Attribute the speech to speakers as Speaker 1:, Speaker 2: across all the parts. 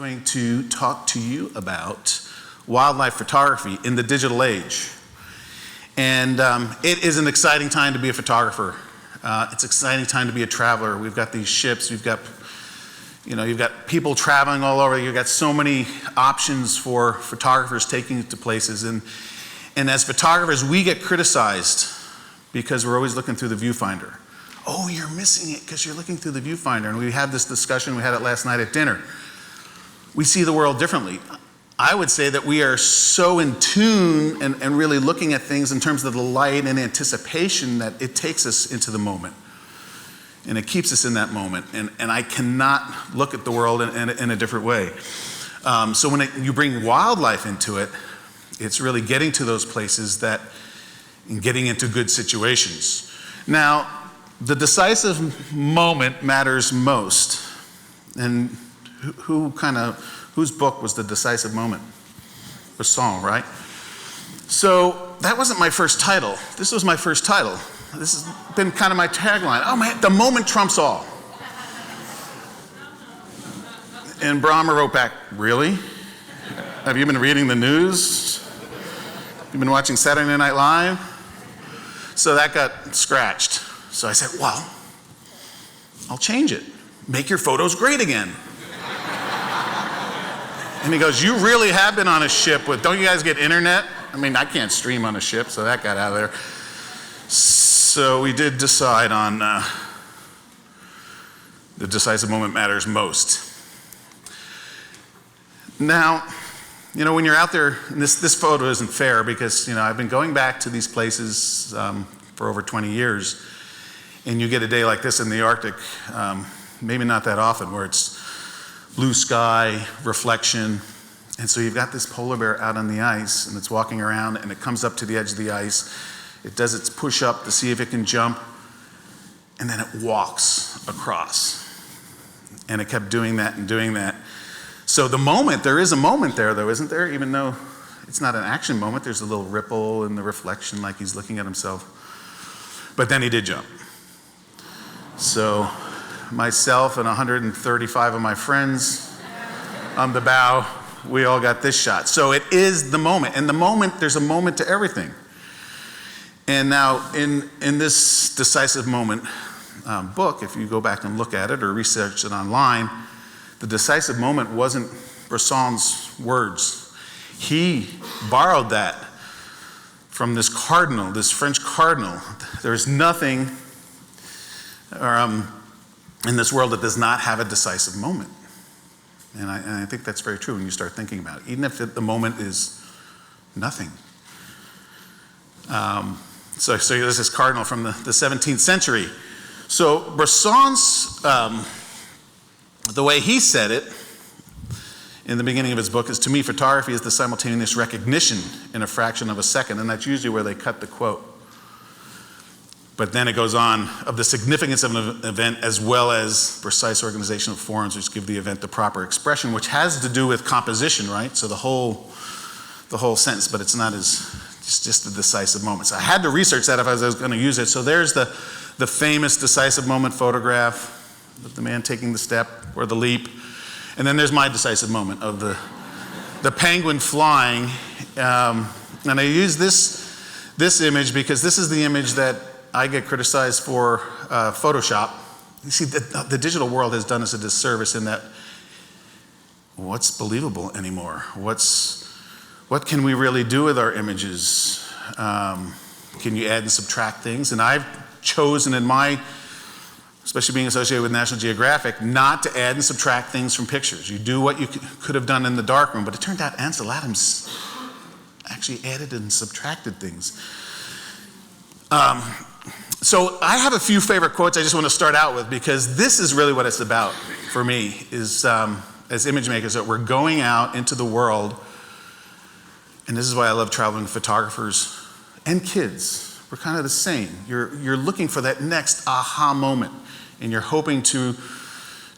Speaker 1: going to talk to you about wildlife photography in the digital age. And it is an exciting time to be a photographer. It's an exciting time to be a traveler. We've got these ships, you've got people traveling all over. You've got so many options for photographers taking it to places. And as photographers, we get criticized because we're always looking through the viewfinder. Oh, you're missing it because you're looking through the viewfinder. And we had this discussion, we had it last night at dinner. We see the world differently. I would say that we are so in tune and really looking at things in terms of the light and anticipation that it takes us into the moment. And it keeps us in that moment. And I cannot look at the world in a different way. So when you bring wildlife into it, it's really getting to those places and getting into good situations. Now, the decisive moment matters most. And whose book was The Decisive Moment? Bresson, right? So that wasn't my first title. This was my first title. This has been kind of my tagline. Oh man, the moment trumps all. And Brahma wrote back, really? Have you been reading the news? You've been watching Saturday Night Live? So that got scratched. So I said, well, I'll change it. Make your photos great again. And he goes, you really have been on a ship don't you guys get internet? I mean, I can't stream on a ship, so that got out of there. So we did decide on the decisive moment matters most. Now, when you're out there, and this photo isn't fair because, I've been going back to these places for over 20 years, and you get a day like this in the Arctic, maybe not that often, where it's blue sky, reflection, and so you've got this polar bear out on the ice, and it's walking around, and it comes up to the edge of the ice. It does its push-up to see if it can jump, and then it walks across. And it kept doing that and doing that. So there is a moment there, though, isn't there? Even though it's not an action moment, there's a little ripple in the reflection like he's looking at himself. But then he did jump. So myself and 135 of my friends on the bow, we all got this shot. So it is the moment. And the moment, there's a moment to everything. And now in this Decisive Moment book, if you go back and look at it or research it online, the decisive moment wasn't Bresson's words. He borrowed that from this cardinal, this French cardinal. There's nothing in this world that does not have a decisive moment. And I think that's very true when you start thinking about it, even if the moment is nothing. So this is cardinal from the 17th century. So Bresson's, the way he said it in the beginning of his book is, to me, photography is the simultaneous recognition in a fraction of a second, and that's usually where they cut the quote. But then it goes on, of the significance of an event as well as precise organization of forms which give the event the proper expression, which has to do with composition, right? So the whole sentence, but it's not it's just a decisive moment. So I had to research that if I was going to use it. So there's the famous decisive moment photograph of the man taking the step or the leap. And then there's my decisive moment of the penguin flying. And I use this image because this is the image that I get criticized for Photoshop. You see, the digital world has done us a disservice in that what's believable anymore? What can we really do with our images? Can you add and subtract things? And I've chosen especially being associated with National Geographic, not to add and subtract things from pictures. You do what you could have done in the darkroom, but it turned out Ansel Adams actually added and subtracted things. So I have a few favorite quotes I just want to start out with, because this is really what it's about for me, is as image makers, that we're going out into the world, and this is why I love traveling with photographers and kids. We're kind of the same. You're looking for that next aha moment, and you're hoping to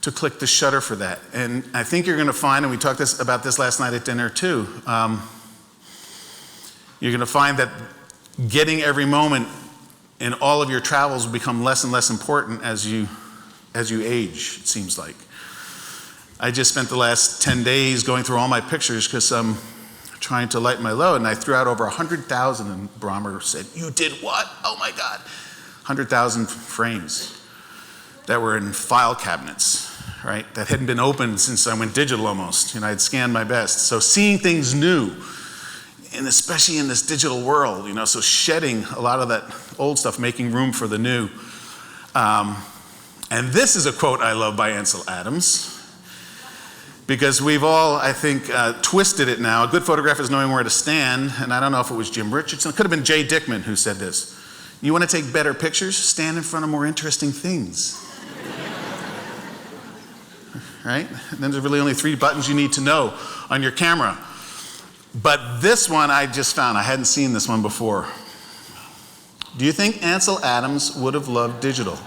Speaker 1: click the shutter for that. And I think you're going to find, and we talked about this last night at dinner too, you're going to find that getting every moment in all of your travels will become less and less important as you age, it seems like. I just spent the last 10 days going through all my pictures because I'm trying to lighten my load, and I threw out over 100,000, and Brahmer said, "You did what? Oh my God." 100,000 frames that were in file cabinets, right? That hadn't been opened since I went digital almost. I'd scanned my best. So seeing things new, and especially in this digital world, so shedding a lot of that old stuff, making room for the new. And this is a quote I love by Ansel Adams, because we've all, I think, twisted it now. A good photographer is knowing where to stand, and I don't know if it was Jim Richardson. It could have been Jay Dickman who said this. You want to take better pictures? Stand in front of more interesting things. Right? And then there's really only 3 buttons you need to know on your camera. But this one I just found. I hadn't seen this one before. Do you think Ansel Adams would have loved digital?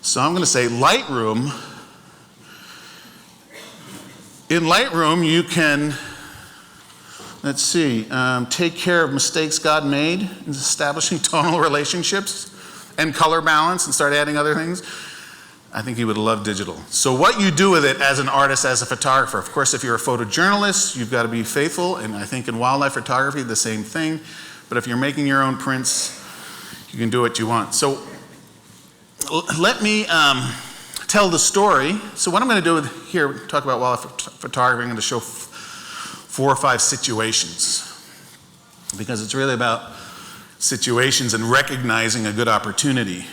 Speaker 1: So I'm going to say Lightroom. In Lightroom, you can, let's see, take care of mistakes God made in establishing tonal relationships and color balance and start adding other things. I think he would love digital. So what you do with it as an artist, as a photographer, of course, if you're a photojournalist, you've got to be faithful, and I think in wildlife photography, the same thing. But if you're making your own prints, you can do what you want. So let me tell the story. So what I'm going to do here, talk about wildlife photography, I'm going to show 4 or 5 situations, because it's really about situations and recognizing a good opportunity.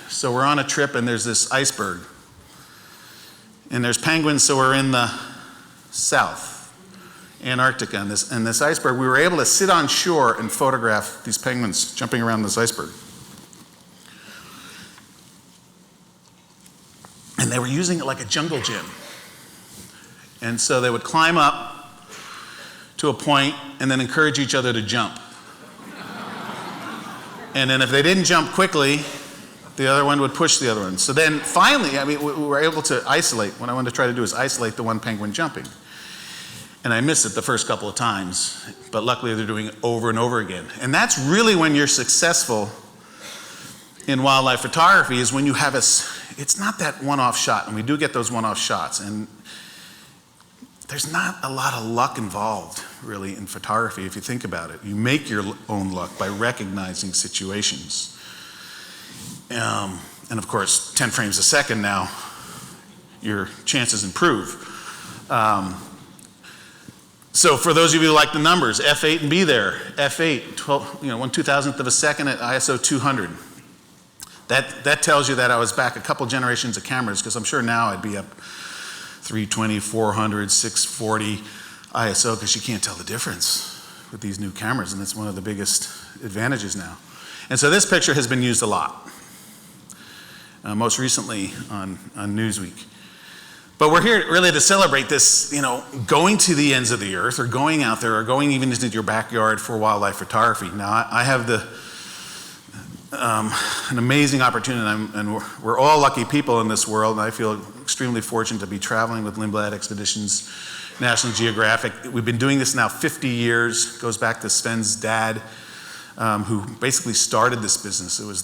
Speaker 1: So we're on a trip, and there's this iceberg. And there's penguins, so we're in the south, Antarctica. And this iceberg, we were able to sit on shore and photograph these penguins jumping around this iceberg. And they were using it like a jungle gym. And so they would climb up to a point and then encourage each other to jump. And then if they didn't jump quickly, the other one would push the other one. So then finally, we were able to isolate. What I wanted to try to do is isolate the one penguin jumping. And I missed it the first couple of times, but luckily they're doing it over and over again. And that's really when you're successful in wildlife photography, is when you have it's not that one-off shot, and we do get those one-off shots. And there's not a lot of luck involved, really, in photography, if you think about it. You make your own luck by recognizing situations. And of course, 10 frames a second now, your chances improve. So for those of you who like the numbers, F8 and be there. F8, 1/2000th of a second at ISO 200. That tells you that I was back a couple generations of cameras, because I'm sure now I'd be up 320, 400, 640 ISO, because you can't tell the difference with these new cameras, and it's one of the biggest advantages now. And so this picture has been used a lot. Most recently on Newsweek. But we're here really to celebrate this, going to the ends of the earth, or going out there, or going even into your backyard for wildlife photography. Now, I have an amazing opportunity, and we're all lucky people in this world, and I feel extremely fortunate to be traveling with Lindblad Expeditions, National Geographic. We've been doing this now 50 years, goes back to Sven's dad, who basically started this business. It was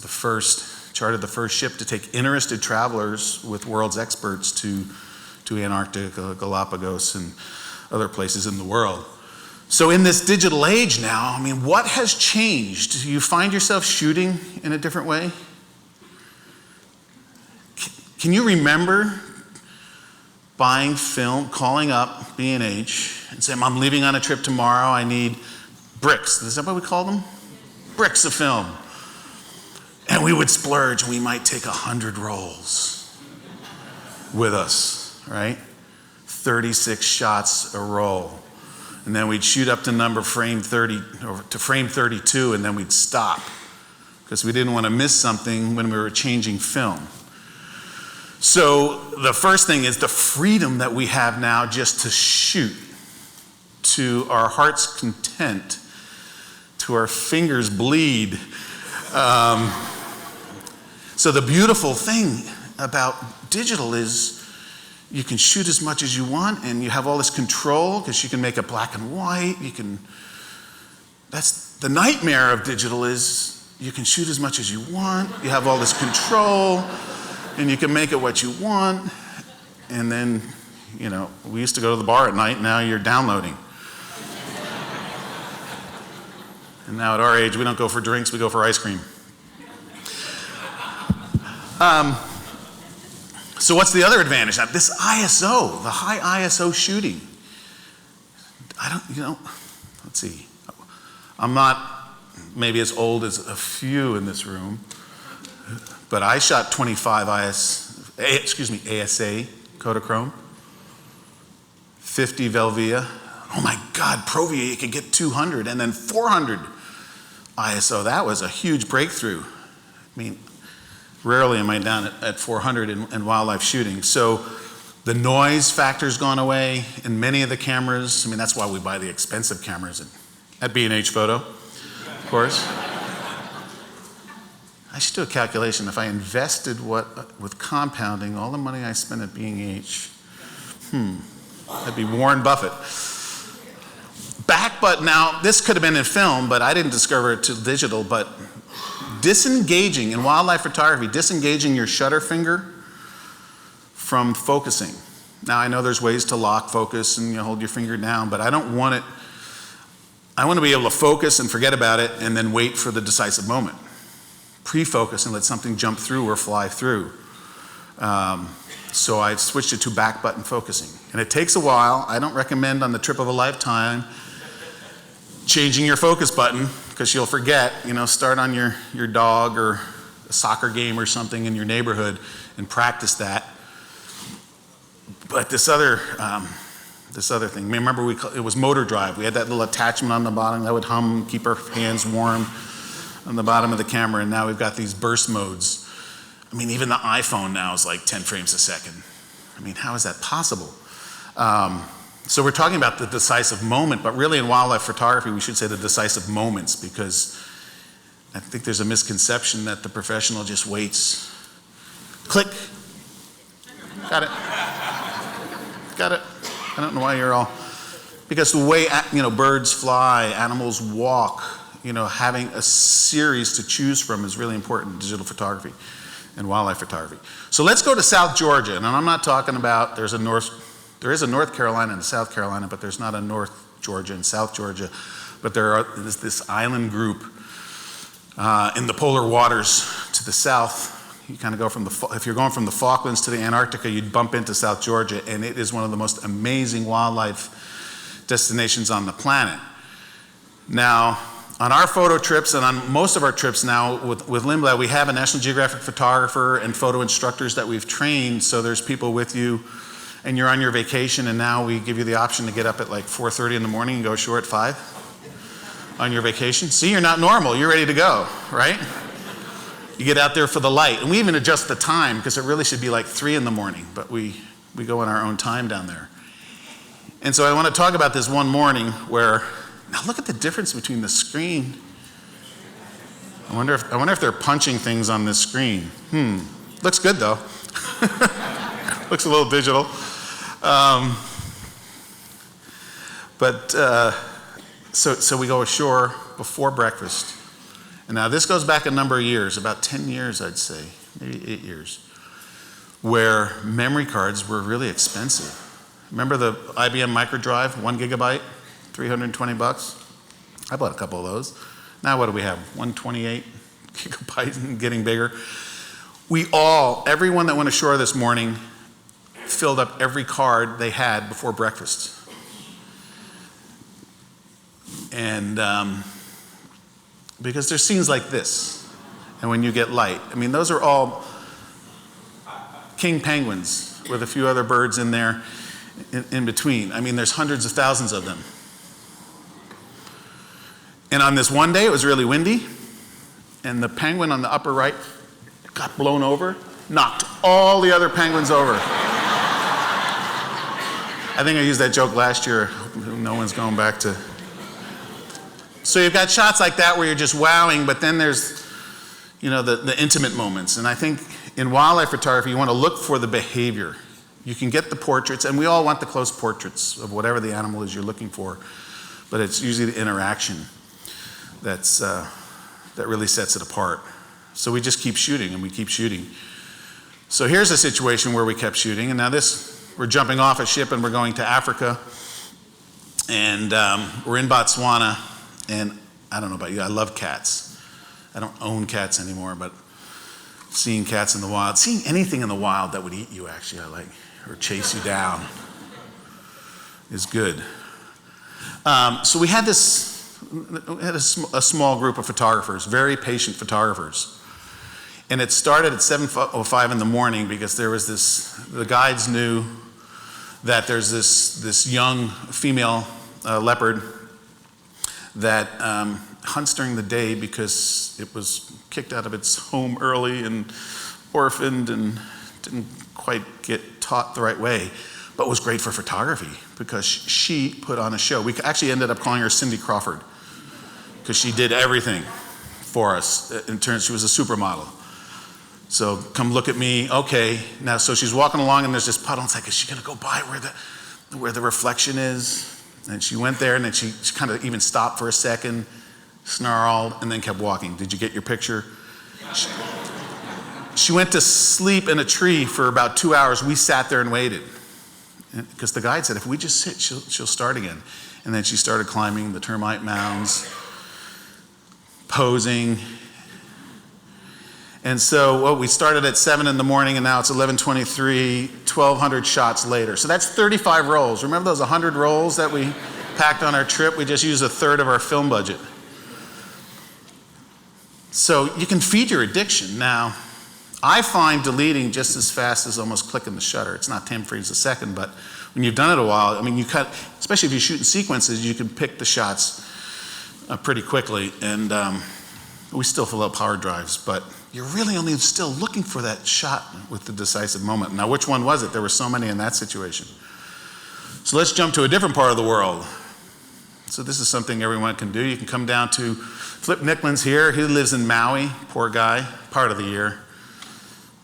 Speaker 1: chartered the first ship to take interested travelers with world's experts to Antarctica, Galapagos, and other places in the world. So in this digital age now, what has changed? Do you find yourself shooting in a different way? Can you remember buying film, calling up B&H and saying, I'm leaving on a trip tomorrow, I need bricks. Is that what we call them? Bricks of film. And we would splurge, and we might take 100 rolls with us, right? 36 shots a roll. And then we'd shoot up to frame 30, or to frame 32, and then we'd stop, because we didn't want to miss something when we were changing film. So the first thing is the freedom that we have now just to shoot to our heart's content, to our fingers bleed. So the beautiful thing about digital is you can shoot as much as you want, and you have all this control, because you can make it black and white. That's the nightmare of digital, is you can shoot as much as you want, you have all this control, and you can make it what you want. and then, we used to go to the bar at night, now you're downloading. And now at our age, we don't go for drinks, we go for ice cream. So what's the other advantage? Now, this ISO, the high ISO shooting. Let's see. I'm not maybe as old as a few in this room, but I shot 25 ASA Kodachrome, 50 Velvia. Oh my God, Provia, you could get 200 and then 400 ISO. That was a huge breakthrough. I mean, rarely am I down at 400 in wildlife shooting. So the noise factor's gone away in many of the cameras. I mean, that's why we buy the expensive cameras at B&H Photo, of course. I should do a calculation. If I invested with compounding all the money I spent at B&H, that'd be Warren Buffett. Back button, now this could have been in film, but I didn't discover it till digital, but disengaging in wildlife photography, disengaging your shutter finger from focusing. Now I know there's ways to lock focus and you hold your finger down, but I don't want it. I want to be able to focus and forget about it and then wait for the decisive moment. Pre-focus and let something jump through or fly through. So I switched it to back button focusing. And it takes a while. I don't recommend on the trip of a lifetime changing your focus button because you'll forget, start on your dog or a soccer game or something in your neighborhood and practice that. But this other thing, remember it was motor drive. We had that little attachment on the bottom that would hum, keep our hands warm on the bottom of the camera, and now we've got these burst modes. I mean, even the iPhone now is like 10 frames a second. I mean, how is that possible? So we're talking about the decisive moment, but really in wildlife photography, we should say the decisive moments, because I think there's a misconception that the professional just waits. Click. Got it. Got it. I don't know why you're all, because the way, birds fly, animals walk, having a series to choose from is really important in digital photography and wildlife photography. So let's go to South Georgia, and I'm not talking about, there is a North Carolina and a South Carolina, but there's not a North Georgia and South Georgia, but there's this island group in the polar waters to the south. You kind of go if you're going from the Falklands to the Antarctica, you'd bump into South Georgia, and it is one of the most amazing wildlife destinations on the planet. Now, on our photo trips and on most of our trips now with Lindblad, we have a National Geographic photographer and photo instructors that we've trained, so there's people with you and you're on your vacation, and now we give you the option to get up at like 4:30 in the morning and go ashore at 5 on your vacation. See, you're not normal, you're ready to go, right? You get out there for the light, and we even adjust the time because it really should be like 3 in the morning, but we go in our own time down there. And so I want to talk about this one morning where, now look at the difference between the screen. I wonder if they're punching things on this screen. Looks good though. Looks a little digital. So we go ashore before breakfast. And now this goes back a number of years, about 10 years I'd say, maybe 8 years, where memory cards were really expensive. Remember the IBM Microdrive, 1 gigabyte, $320? I bought a couple of those. Now what do we have, 128 gigabytes and getting bigger? Everyone that went ashore this morning filled up every card they had before breakfast. And because there's scenes like this, and when you get light, I mean, those are all king penguins with a few other birds in there in between. I mean, there's hundreds of thousands of them. And on this one day, it was really windy, and the penguin on the upper right got blown over, knocked all the other penguins over. I think I used that joke last year. No one's going back to. So you've got shots like that where you're just wowing, but then there's, the intimate moments. And I think in wildlife photography, you want to look for the behavior. You can get the portraits, and we all want the close portraits of whatever the animal is you're looking for, but it's usually the interaction that really sets it apart. So we just keep shooting, and we keep shooting. So here's a situation where we kept shooting, and now this we're jumping off a ship and we're going to Africa. And we're in Botswana. And I don't know about you, I love cats. I don't own cats anymore, but seeing cats in the wild, seeing anything in the wild that would eat you, actually, I like, or chase you down, is good. So we had a small group of photographers, very patient photographers. And it started at 7:05 in the morning because there was the guides knew that there's this young female leopard that hunts during the day because it was kicked out of its home early and orphaned and didn't quite get taught the right way, but was great for photography because she put on a show. We actually ended up calling her Cindy Crawford because she did everything for us. In turn, she was a supermodel. So come look at me, okay. Now, so she's walking along and there's this puddle. It's like, is she gonna go by where the reflection is? And she went there and then she kind of even stopped for a second, snarled, and then kept walking. Did you get your picture? She went to sleep in a tree for about 2 hours. We sat there and waited. Because the guide said, if we just sit, she'll start again. And then she started climbing the termite mounds, posing. And so we started at 7 in the morning and now it's 11:23, 1,200 shots later. So that's 35 rolls. Remember those 100 rolls that we packed on our trip? We just used a third of our film budget. So you can feed your addiction. Now, I find deleting just as fast as almost clicking the shutter. It's not 10 frames a second, but when you've done it a while, I mean, you cut, especially if you shoot in sequences, you can pick the shots pretty quickly. And we still fill up hard drives, but you're really only still looking for that shot with the decisive moment. Now, which one was it? There were so many in that situation. So let's jump to a different part of the world. So this is something everyone can do. You can come down to Flip Nicklin's here. He lives in Maui, poor guy, part of the year.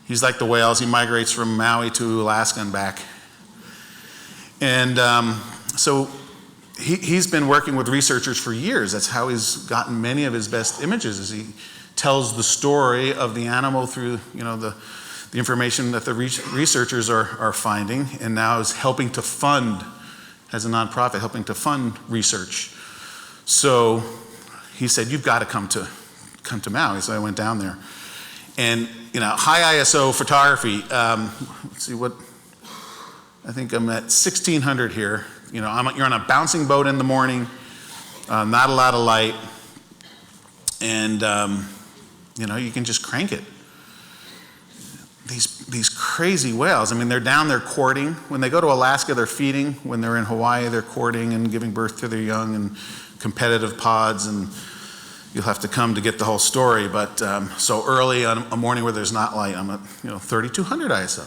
Speaker 1: He's like the whales. He migrates from Maui to Alaska and back. And so he's been working with researchers for years. That's how he's gotten many of his best images, is he tells the story of the animal through, the information that the researchers are finding, and now is helping to fund, as a nonprofit, helping to fund research. So he said, you've got to come to Maui. So I went down there. And, high ISO photography, let's see what, I think I'm at 1600 here. You're on a bouncing boat in the morning, not a lot of light, and you can just crank it. These crazy whales, they're down there courting. When they go to Alaska, they're feeding. When they're in Hawaii, they're courting and giving birth to their young and competitive pods, and you'll have to come to get the whole story. But so early on a morning where there's not light, I'm at 3200 ISO.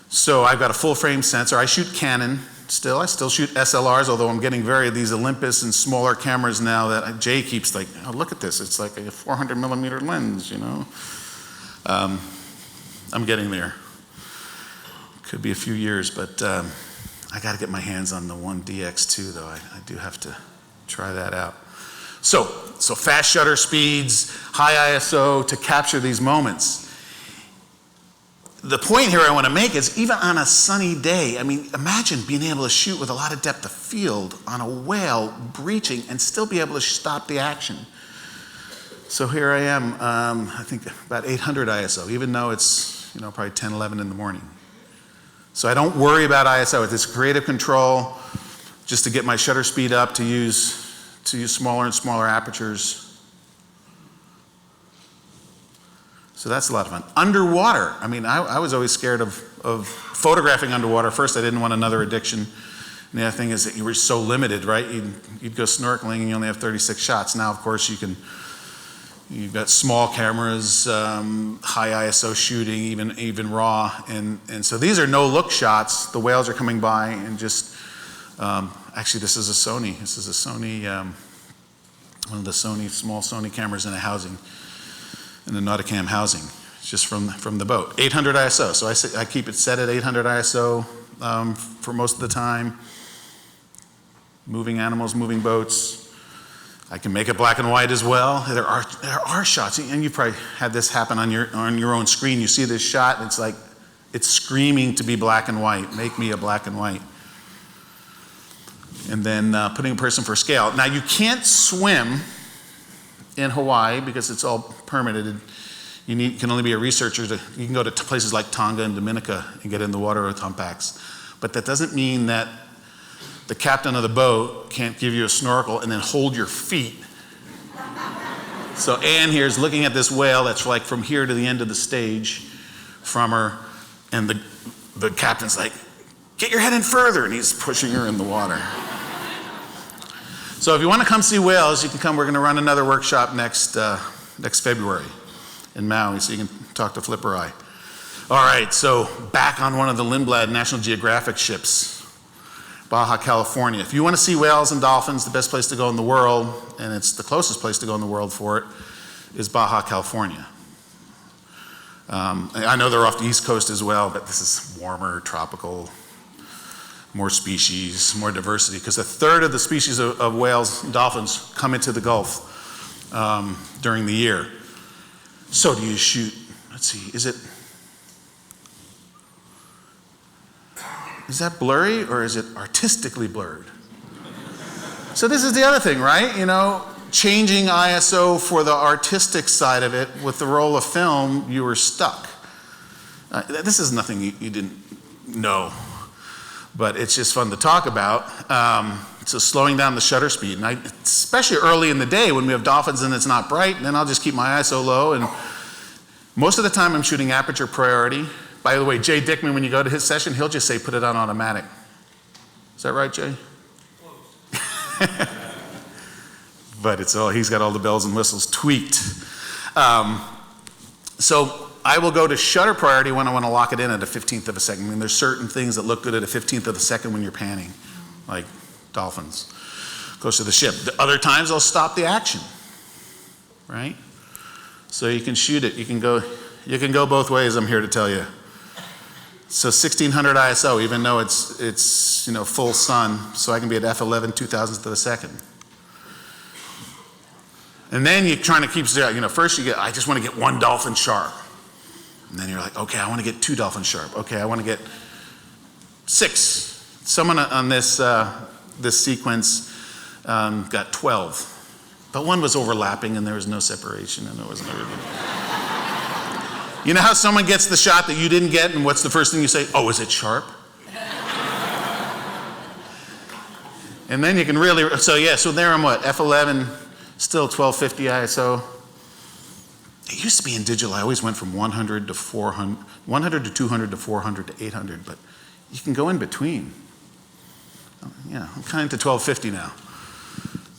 Speaker 1: So I've got a full frame sensor. I shoot Canon still. I still shoot SLRs, although I'm getting these Olympus and smaller cameras now that Jay keeps like, oh, look at this. It's like a 400 millimeter lens, I'm getting there. Could be a few years, but I got to get my hands on the 1DX2, though. I do have to try that out. So fast shutter speeds, high ISO to capture these moments. The point here I want to make is even on a sunny day, imagine being able to shoot with a lot of depth of field on a whale breaching and still be able to stop the action. So here I am, I think about 800 ISO, even though it's probably 10, 11 in the morning. So I don't worry about ISO. It's creative control, just to get my shutter speed up, to use smaller and smaller apertures. So that's a lot of fun. Underwater, I was always scared of photographing underwater. First, I didn't want another addiction. And the other thing is that you were so limited, right? You'd go snorkeling and you only have 36 shots. Now, of course, you've got small cameras, high ISO shooting, even RAW. And so these are no-look shots. The whales are coming by and just, actually this is a Sony. This is a Sony, one of the small Sony cameras in a housing. In the Nauticam housing, just from the boat. 800 ISO, so I keep it set at 800 ISO for most of the time. Moving animals, moving boats. I can make it black and white as well. There are shots, and you probably had this happen on your own screen. You see this shot, and it's like, It's screaming to be black and white. Make me a black and white. And then putting a person for scale. Now, you can't swim in Hawaii because it's all permitted. You can only be a researcher. You can go to places like Tonga and Dominica and get in the water with humpbacks. But that doesn't mean that the captain of the boat can't give you a snorkel and then hold your feet. So Anne here is looking at this whale that's like from here to the end of the stage from her, and the captain's like, get your head in further, and he's pushing her in the water. So if you want to come see whales, you can come. We're going to run another workshop next February in Maui, so you can talk to Flipper Eye. All right, so back on one of the Lindblad National Geographic ships, Baja California. If you want to see whales and dolphins, the best place to go in the world, and it's the closest place to go in the world for it, is Baja California. I know they're off the East Coast as well, but this is warmer, tropical, more species, more diversity, because a third of the species of whales and dolphins come into the Gulf during the year. So do you shoot, let's see, is that blurry or is it artistically blurred? So this is the other thing, right? You know, changing ISO for the artistic side of it with the roll of film, you were stuck. This is nothing you didn't know, but it's just fun to talk about. So slowing down the shutter speed, and especially early in the day when we have dolphins and it's not bright, then I'll just keep my ISO low, and most of the time I'm shooting aperture priority. By the way, Jay Dickman, when you go to his session, he'll just say put it on automatic. Is that right, Jay? Close. But he's got all the bells and whistles tweaked. So I will go to shutter priority when I want to lock it in at a 15th of a second. I mean, there's certain things that look good at a 15th of a second when you're panning, like dolphins, close to the ship. The other times I'll stop the action, right? So you can shoot it. You can go both ways, I'm here to tell you. So 1600 ISO, even though it's full sun, so I can be at f11 2,000th of a second. And then you're trying to keep, first I just want to get one dolphin sharp. And then you're like, okay, I want to get two dolphins sharp. Okay, I want to get 6. Someone on this sequence got 12. But one was overlapping and there was no separation and there wasn't everything. You know how someone gets the shot that you didn't get and what's the first thing you say? Oh, is it sharp? And then you can really, so there I'm what, f11, still 1250 ISO. It used to be in digital, I always went from 100 to 400, 100 to 200 to 400 to 800, but you can go in between. Yeah, I'm kind of to 1250 now.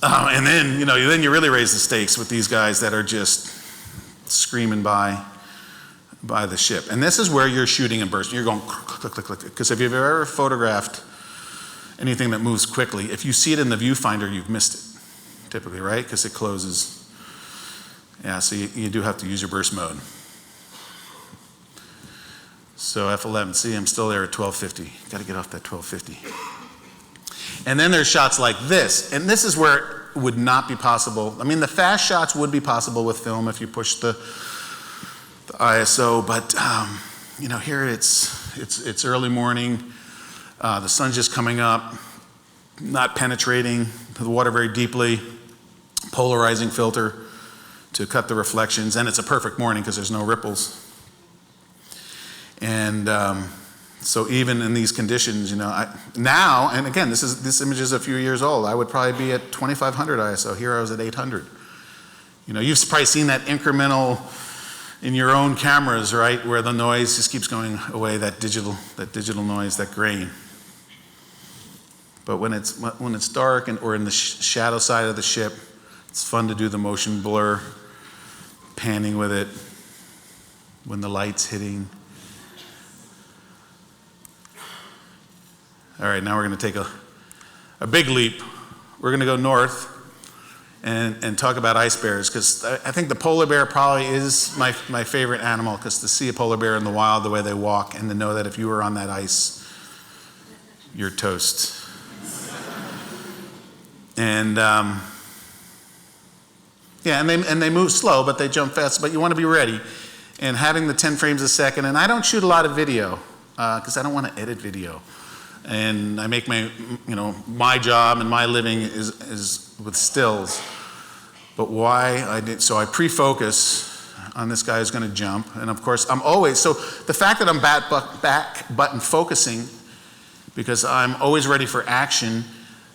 Speaker 1: And then, then you really raise the stakes with these guys that are just screaming by the ship. And this is where you're shooting in bursts. You're going click, click, click, because if you've ever photographed anything that moves quickly, if you see it in the viewfinder, you've missed it, typically, right? Because it closes. Yeah, so you do have to use your burst mode. So F11, see, I'm still there at 1250. Got to get off that 1250. And then there's shots like this, and this is where it would not be possible. I mean, the fast shots would be possible with film if you push the ISO, but here it's early morning. The sun's just coming up, not penetrating the water very deeply, polarizing filter to cut the reflections, and it's a perfect morning because there's no ripples. And so even in these conditions, now, and again, this image is a few years old, I would probably be at 2500 ISO. Here I was at 800. You've probably seen that incremental in your own cameras, right, where the noise just keeps going away, that digital noise, that grain. But when it's dark or in the shadow side of the ship, it's fun to do the motion blur, panning with it when the light's hitting. All right, now we're going to take a big leap. We're going to go north and talk about ice bears, because I think the polar bear probably is my favorite animal, because to see a polar bear in the wild, the way they walk, and to know that if you were on that ice, you're toast. And and they move slow, but they jump fast, but you want to be ready. and having the 10 frames a second, and I don't shoot a lot of video because I don't want to edit video. And I make my, my job and my living is with stills. But why I did, so I pre-focus on this guy who's going to jump, and of course I'm always, so the fact that I'm back button focusing, because I'm always ready for action,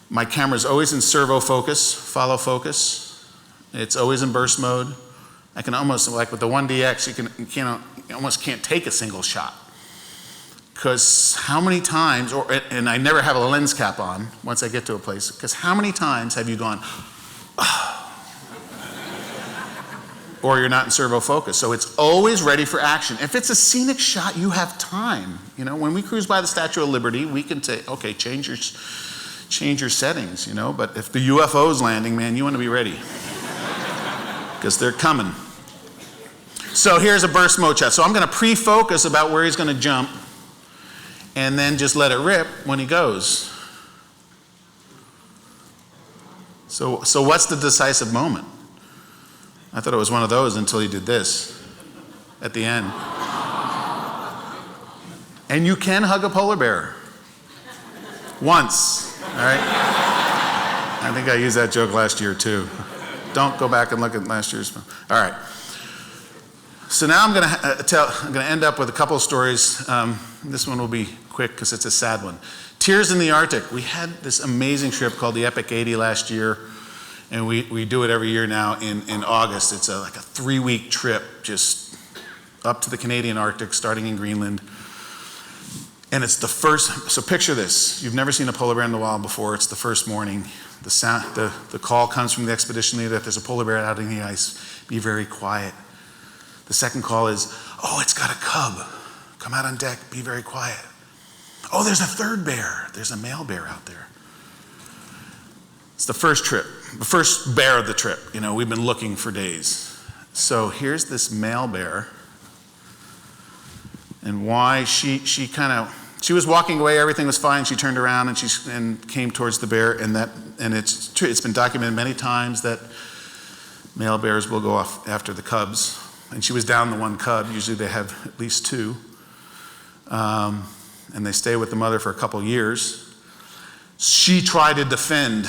Speaker 1: my camera's always in servo focus, follow focus, it's always in burst mode. I can almost, like with the 1DX, you almost can't take a single shot. Because how many times, and I never have a lens cap on once I get to a place, because how many times have you gone, or you're not in servo focus? So it's always ready for action. If it's a scenic shot, you have time. When we cruise by the Statue of Liberty, we can say, okay, change your settings, but if the UFO's landing, man, you want to be ready. Because they're coming. So here's a burst mode shot. So I'm going to pre-focus about where he's going to jump, and then just let it rip when he goes. So what's the decisive moment? I thought it was one of those until he did this at the end. And you can hug a polar bear. Once, all right? I think I used that joke last year too. Don't go back and look at last year's film. All right. So now I'm going to end up with a couple of stories. This one will be quick because it's a sad one. Tears in the Arctic. We had this amazing trip called the Epic 80 last year, and we do it every year now in August. It's like a 3-week trip just up to the Canadian Arctic, starting in Greenland. And it's the first, so picture this. You've never seen a polar bear in the wild before. It's the first morning. The call comes from the expedition leader that there's a polar bear out in the ice. Be very quiet. The second call is, oh, it's got a cub. Come out on deck, be very quiet. Oh, there's a third bear. There's a male bear out there. It's the first trip, the first bear of the trip. We've been looking for days. So here's this male bear. And why she was walking away, everything was fine. She turned around and came towards the bear, and it's been documented many times that male bears will go off after the cubs. And she was down the one cub. Usually they have at least two. And they stay with the mother for a couple years. She tried to defend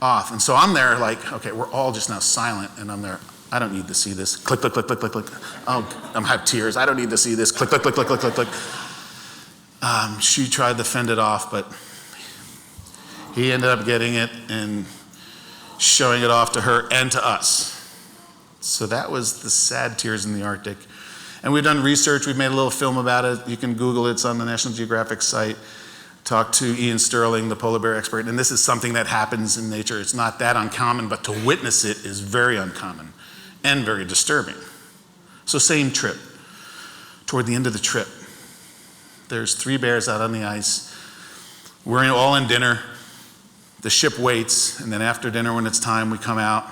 Speaker 1: off. And so I'm there like, okay, we're all just now silent. And I'm there, I don't need to see this. Click, click, click, click, click, click. Oh, I have tears. I don't need to see this. Click, click, click, click, click, click, click. She tried to fend it off, but he ended up getting it and showing it off to her and to us. So that was the sad tears in the Arctic. And we've done research. We've made a little film about it. You can Google it. It's on the National Geographic site. Talked to Ian Sterling, the polar bear expert. And this is something that happens in nature. It's not that uncommon, but to witness it is very uncommon and very disturbing. So same trip. Toward the end of the trip, there's 3 bears out on the ice. We're all in dinner. The ship waits. And then after dinner, when it's time, we come out.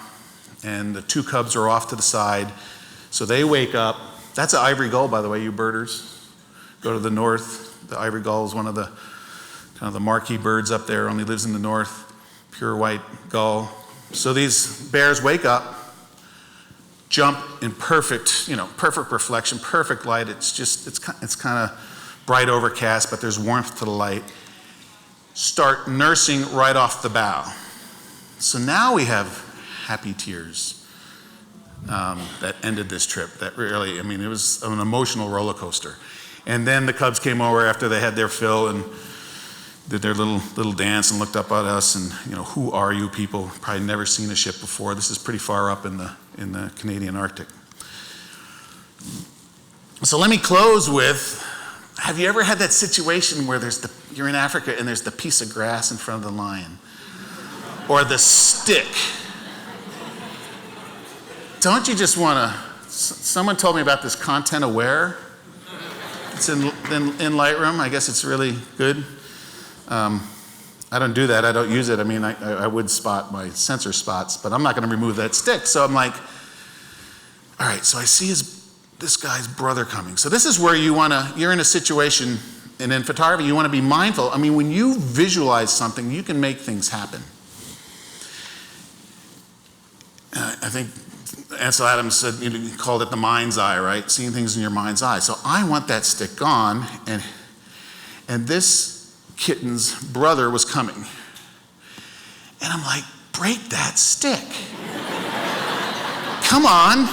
Speaker 1: And the 2 cubs are off to the side. So they wake up. That's an ivory gull, by the way, you birders. Go to the north. The ivory gull is one of the kind of the marquee birds up there, only lives in the north. Pure white gull. So these bears wake up, jump in perfect reflection, perfect light. It's kind of bright overcast, but there's warmth to the light. Start nursing right off the bow. So now we have happy tears that ended this trip. That really, it was an emotional roller coaster. And then the cubs came over after they had their fill and did their little dance and looked up at us and, who are you people? Probably never seen a ship before. This is pretty far up in the Canadian Arctic. So let me close with, have you ever had that situation where you're in Africa and there's the piece of grass in front of the lion? Or the stick? Don't you just want to, someone told me about this content aware. It's in Lightroom. I guess it's really good. I don't do that. I don't use it. I would spot my sensor spots, but I'm not going to remove that stick. So I'm like, all right, so I see this guy's brother coming. So this is where you're in a situation, and in photography, you want to be mindful. When you visualize something, you can make things happen. I think Ansel Adams said, he called it the mind's eye, right? Seeing things in your mind's eye. So I want that stick gone, and this kitten's brother was coming. And I'm like, break that stick. Come on.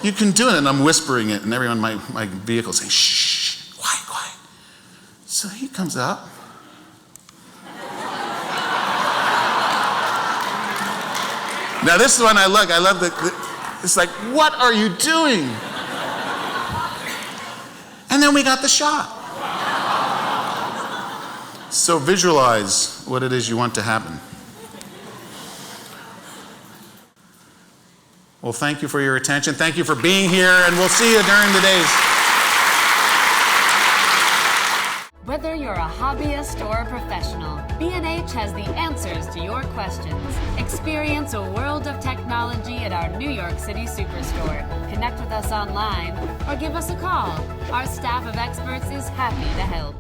Speaker 1: You can do it. And I'm whispering it, and everyone in my vehicle saying, shh, quiet, quiet. So he comes up. Now this is when I love it's like, what are you doing? And then we got the shot. So visualize what it is you want to happen. Well, thank you for your attention. Thank you for being here, and we'll see you during the days.
Speaker 2: Whether you're a hobbyist or a professional, B&H has the answers to your questions. Experience a world of technology at our New York City Superstore. Connect with us online or give us a call. Our staff of experts is happy to help.